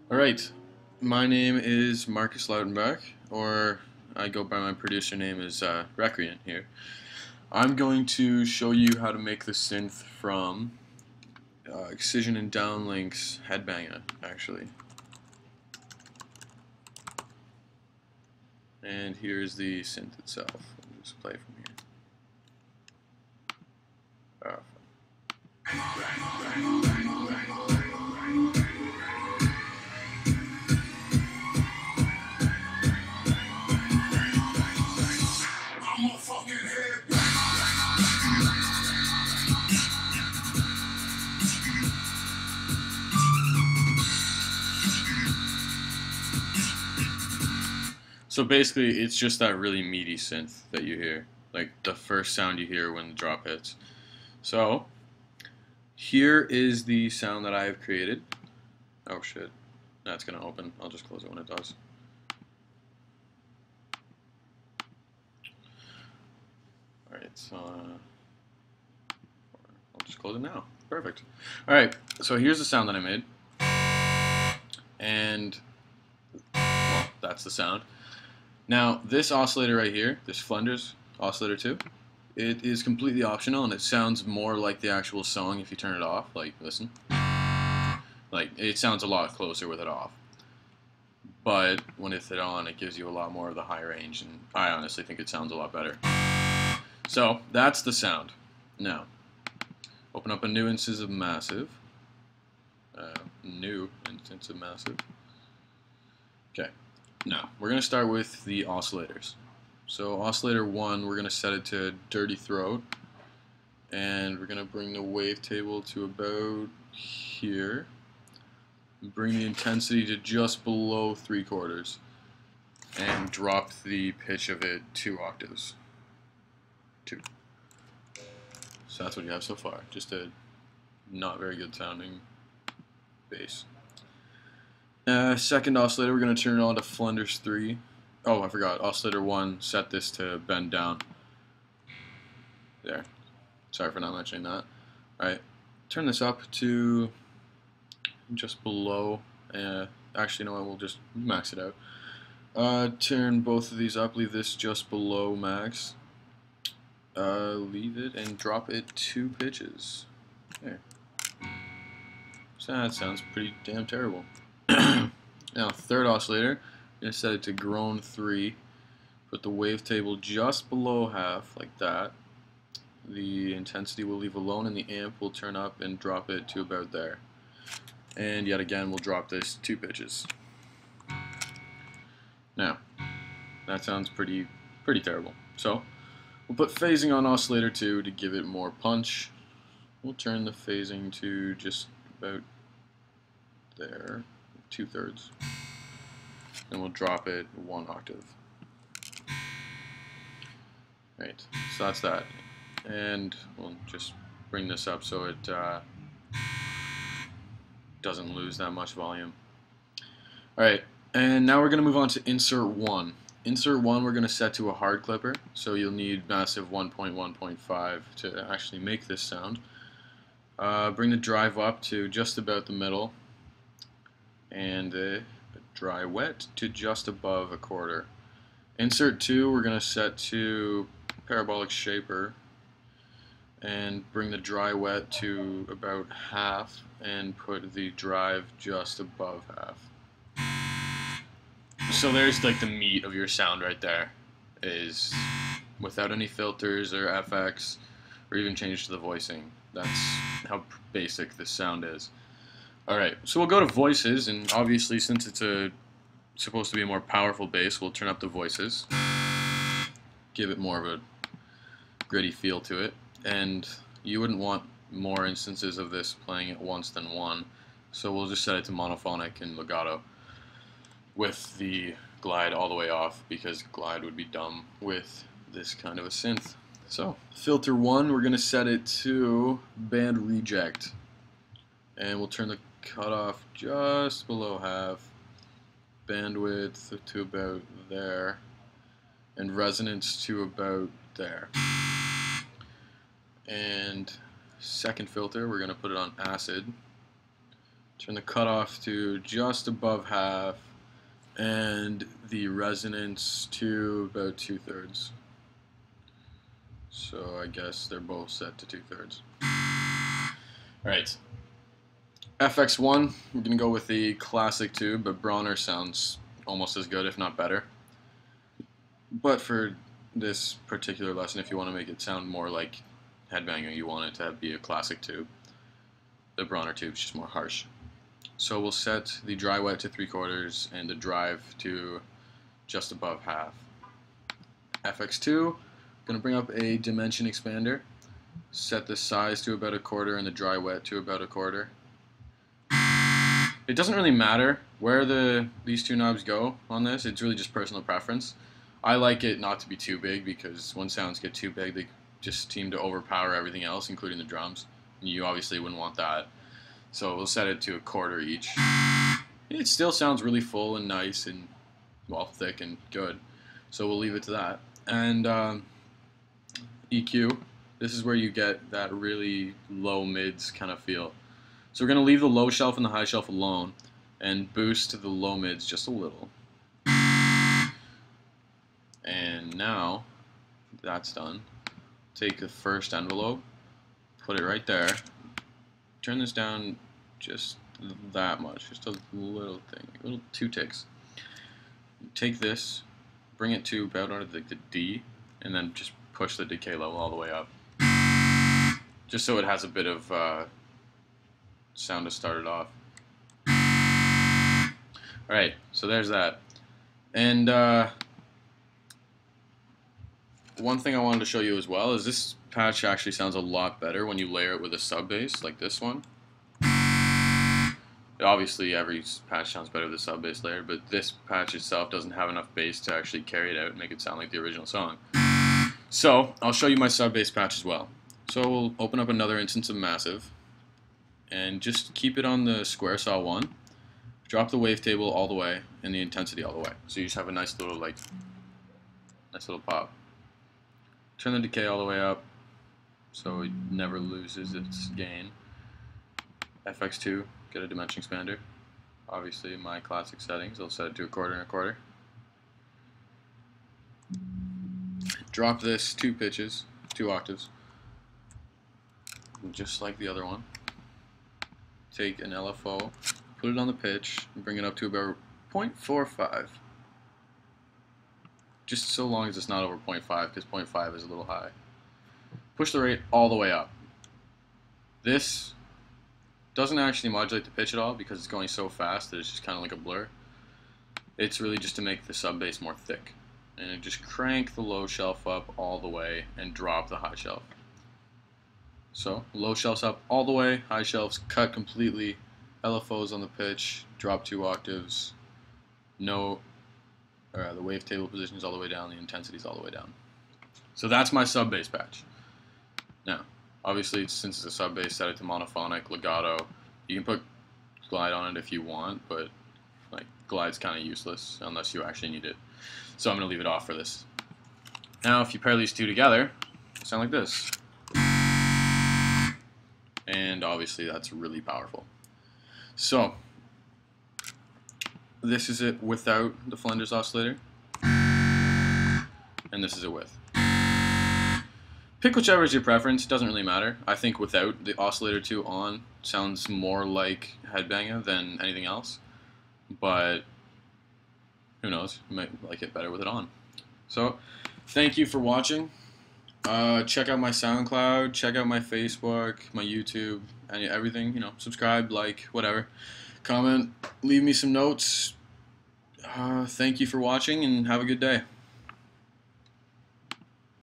Alright, my name is Marcus Lautenbach, or I go by my producer name as Recreant here. I'm going to show you how to make the synth from Excision and Downlinks Headbanga, actually. And here's the synth itself. I'll just play from here. So basically, it's just that really meaty synth that you hear, like the first sound you hear when the drop hits. So here is the sound that I have created. Oh shit, that's gonna open. I'll just close it when it does. Alright, so I'll just close it now. Perfect. Alright, so here's the sound that I made. And well, that's the sound. Now, this oscillator right here, this Flender's oscillator 2, it is completely optional and it sounds more like the actual song if you turn it off. Like, listen. Like, it sounds a lot closer with it off. But when it's on, it gives you a lot more of the high range, and I honestly think it sounds a lot better. So, that's the sound. Now, open up a new instance of Massive. Okay. Now, we're going to start with the oscillators. So oscillator 1, we're going to set it to Dirty Throat, and we're going to bring the wavetable to about here. Bring the intensity to just below 3/4, and drop the pitch of it 2 octaves. 2. So that's what you have so far, just a not very good sounding bass. Second oscillator, we're going to turn it on to Flender's 3. Oh, I forgot. Oscillator 1, set this to bend down. There. Sorry for not mentioning that. Alright, turn this up to just below. Actually, no, we'll just max it out. Turn both of these up, leave this just below max. Leave it and drop it 2 pitches. There. So that sounds pretty damn terrible. Now, third oscillator, I'm going to set it to Groan 3. Put the wavetable just below half, like that. The intensity we'll leave alone, and the amp will turn up and drop it to about there. And yet again, we'll drop this 2 pitches. Now, that sounds pretty terrible. So, we'll put phasing on oscillator 2 to give it more punch. We'll turn the phasing to just about there, 2/3, and we'll drop it 1 octave. Right, so that's that, and we'll just bring this up so it doesn't lose that much volume. Alright, and now we're going to move on to insert 1. Insert 1 we're going to set to a hard clipper, so you'll need massive 1.1.5 to actually make this sound. Bring the drive up to just about the middle, and the dry wet to just above 1/4. Insert 2 we're going to set to parabolic shaper, and bring the dry wet to about half, and put the drive just above half. So there's like the meat of your sound right there, is without any filters or FX or even change to the voicing. That's how basic this sound is. Alright, so we'll go to voices, and obviously since it's supposed to be a more powerful bass, we'll turn up the voices. Give it more of a gritty feel to it. And you wouldn't want more instances of this playing at once than one, so we'll just set it to monophonic and legato with the glide all the way off, because glide would be dumb with this kind of a synth. So, filter 1, we're going to set it to band reject, and we'll turn the cutoff just below half, bandwidth to about there, and resonance to about there. And second filter, we're going to put it on acid, Turn the cutoff to just above half, and the resonance to about 2/3. So I guess they're both set to 2/3. Alright. FX1, we're going to go with the classic tube, but Bronner sounds almost as good, if not better. But for this particular lesson, if you want to make it sound more like Headbanga, you want it to be a classic tube. The Bronner tube is just more harsh. So we'll set the dry wet to 3/4 and the drive to just above half. FX2, going to bring up a dimension expander. Set the size to about 1/4 and the dry wet to about 1/4. It doesn't really matter where these two knobs go on this. It's really just personal preference. I like it not to be too big because when sounds get too big, they just seem to overpower everything else, including the drums. And you obviously wouldn't want that. So we'll set it to 1/4 each. It still sounds really full and nice and, well, thick and good. So we'll leave it to that. And EQ, this is where you get that really low mids kind of feel. So we're going to leave the low shelf and the high shelf alone and boost the low mids just a little. And now that's done. Take the first envelope, put it right there, turn this down just that much, just a little thing, little 2 ticks. Take this, bring it to about under the D, and then just push the decay level all the way up. Just so it has a bit of sound to start it off. Alright, so there's that. And one thing I wanted to show you as well is this patch actually sounds a lot better when you layer it with a sub bass like this one. Obviously every patch sounds better with a sub bass layer, but this patch itself doesn't have enough bass to actually carry it out and make it sound like the original song. So I'll show you my sub bass patch as well. So we'll open up another instance of Massive and just keep it on the square saw 1. Drop the wavetable all the way and the intensity all the way. So you just have a nice little pop. Turn the decay all the way up so it never loses its gain. FX2, get a dimension expander. Obviously my classic settings, I'll set it to 1/4 and 1/4. Drop this 2 pitches, 2 octaves, just like the other one. Take an LFO, put it on the pitch, and bring it up to about 0.45. Just so long as it's not over 0.5, because 0.5 is a little high. Push the rate all the way up. This doesn't actually modulate the pitch at all because it's going so fast that it's just kind of like a blur. It's really just to make the sub bass more thick. And just crank the low shelf up all the way and drop the high shelf. So low shelf's up all the way, high shelf's cut completely, LFO's on the pitch, drop 2 octaves, the wavetable position is all the way down, the intensity is all the way down. So that's my sub bass patch. Now, obviously, since it's a sub bass, set it to monophonic, legato. You can put glide on it if you want, but like glide's kind of useless unless you actually need it. So I'm going to leave it off for this. Now, if you pair these two together, sound like this. And obviously, that's really powerful. So, this is it without the Flanders oscillator, and this is it with. Pick whichever is your preference, doesn't really matter. I think without the oscillator 2 on sounds more like Headbanga than anything else, but who knows, you might like it better with it on. So, thank you for watching. Check out my SoundCloud, check out my Facebook, my YouTube, and everything, you know, subscribe, like, whatever. Comment, leave me some notes. Thank you for watching and have a good day.